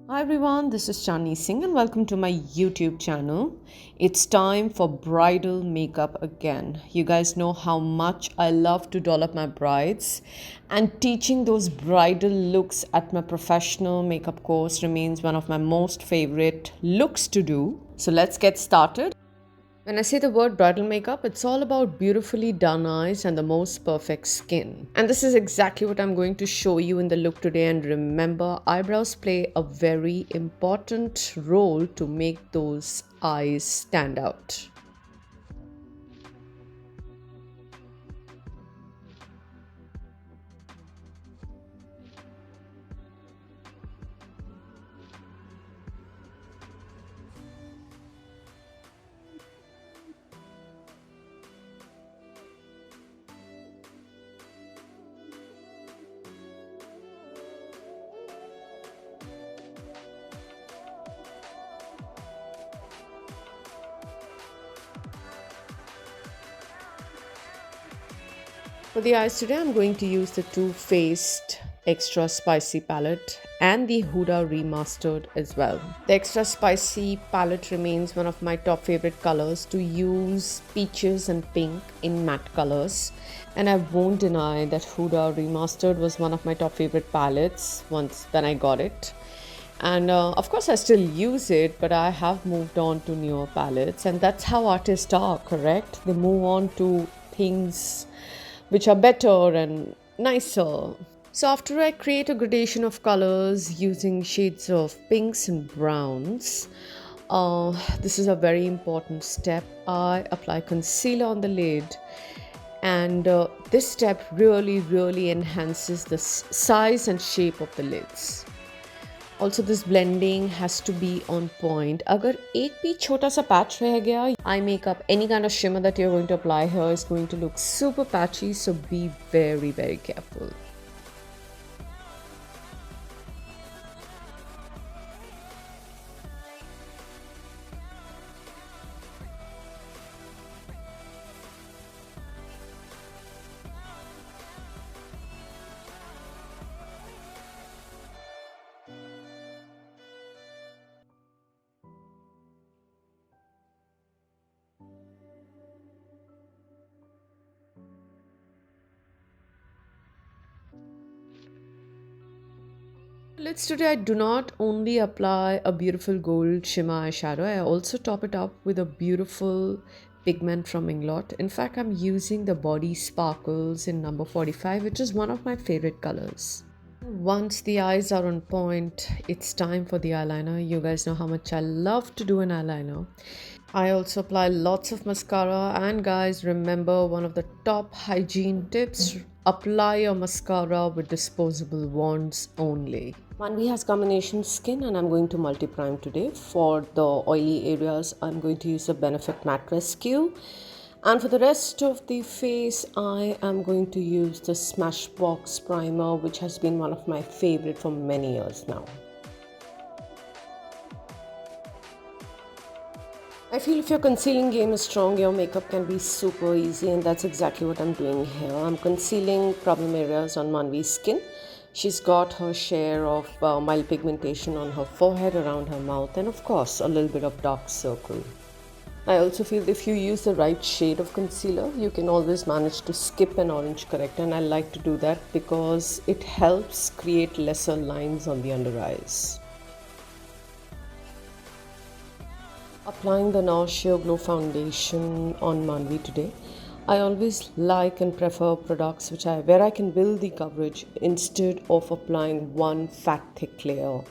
Hi everyone, this is Chani Singh and welcome to my YouTube channel. It's time for bridal makeup again. You guys know how much I love to doll up my brides, and teaching those bridal looks at my professional makeup course remains one of my most favorite looks to do. So let's get started. When I say the word bridal makeup, it's all about beautifully done eyes and the most perfect skin. And this is exactly what I'm going to show you in the look today. And remember, eyebrows play a very important role to make those eyes stand out. For the eyes today, I'm going to use the Too Faced Extra Spicy palette and the Huda Remastered as well. The Extra Spicy palette remains one of my top favorite colors to use peaches and pink in matte colors. And I won't deny that Huda Remastered was one of my top favorite palettes once when I got it. And of course, I still use it, but I have moved on to newer palettes, and that's how artists are, correct? They move on to things which are better and nicer. So, after I create a gradation of colors using shades of pinks and browns, this is a very important step. I apply concealer on the lid, and this step really enhances the size and shape of the lids. Also, this blending has to be on point. अगर एक भी छोटा सा patch रह गया, eye makeup, any kind of shimmer that you're going to apply here is going to look super patchy, so be very careful. Lids today, I do not only apply a beautiful gold shimmer eyeshadow, I also top it up with a beautiful pigment from Inglot. In fact, I'm using the Body Sparkles in number 45, which is one of my favorite colors. Once the eyes are on point, it's time for the eyeliner. You guys know how much I love to do an eyeliner. I also apply lots of mascara, and guys, remember one of the top hygiene tips: apply your mascara with disposable wands only. Manvi has combination skin, and I'm going to multi prime today. For the oily areas, I'm going to use the Benefit Matte Rescue. And for the rest of the face, I am going to use the Smashbox primer, which has been one of my favorite for many years now. I feel if your concealing game is strong, your makeup can be super easy, and that's exactly what I'm doing here. I'm concealing problem areas on Manvi's skin. She's got her share of mild pigmentation on her forehead, around her mouth, and of course, a little bit of dark circle. I also feel if you use the right shade of concealer, you can always manage to skip an orange corrector, and I like to do that because it helps create lesser lines on the under eyes. Applying the NARS Sheer Glow foundation on Manvi today. I always like and prefer products where I can build the coverage instead of applying one fat thick layer.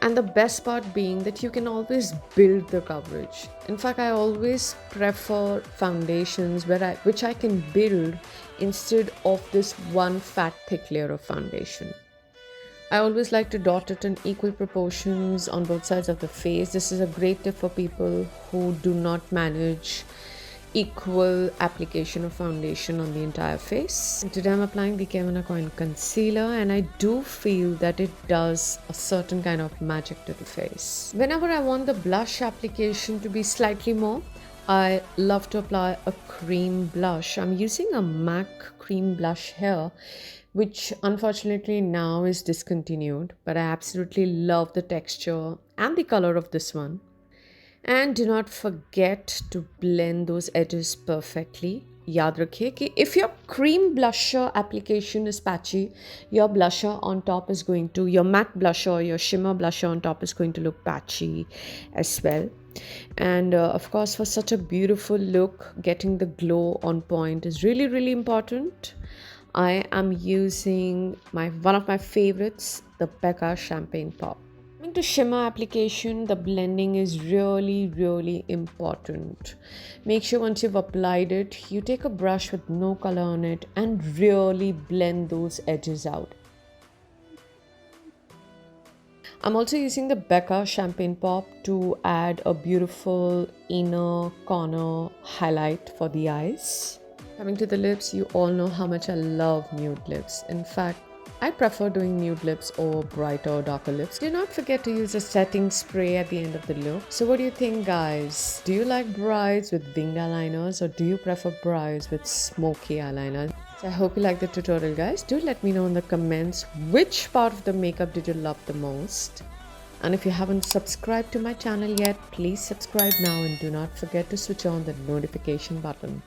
And the best part being that you can always build the coverage. In fact, I always prefer foundations which I can build instead of this one fat thick layer of foundation. I always like to dot it in equal proportions on both sides of the face. This is a great tip for people who do not manage equal application of foundation on the entire face. And today I'm applying the Kevina Coin Concealer, and I do feel that it does a certain kind of magic to the face. Whenever I want the blush application to be slightly more, I love to apply a cream blush. I'm using a MAC cream blush here, which unfortunately now is discontinued, but I absolutely love the texture and the color of this one. And do not forget to blend those edges perfectly. याद रखिए कि if your cream blusher application is patchy, your blusher on top is going to, your matte blusher, your shimmer blusher on top is going to look patchy as well. And of course, for such a beautiful look, getting the glow on point is really, really important. I am using my one of my favorites, the Becca Champagne Pop. Coming to shimmer application, the blending is really, really important. Make sure once you've applied it, you take a brush with no color on it and really blend those edges out. I'm also using the Becca Champagne Pop to add a beautiful inner corner highlight for the eyes. Coming to the lips, you all know how much I love nude lips. In fact, I prefer doing nude lips over brighter or darker lips. Do not forget to use a setting spray at the end of the look. So what do you think, guys? Do you like brows with winged eyeliners, or do you prefer brows with smoky eyeliner? So I hope you liked the tutorial, guys. Do let me know in the comments which part of the makeup did you love the most. And if you haven't subscribed to my channel yet, please subscribe now and do not forget to switch on the notification button.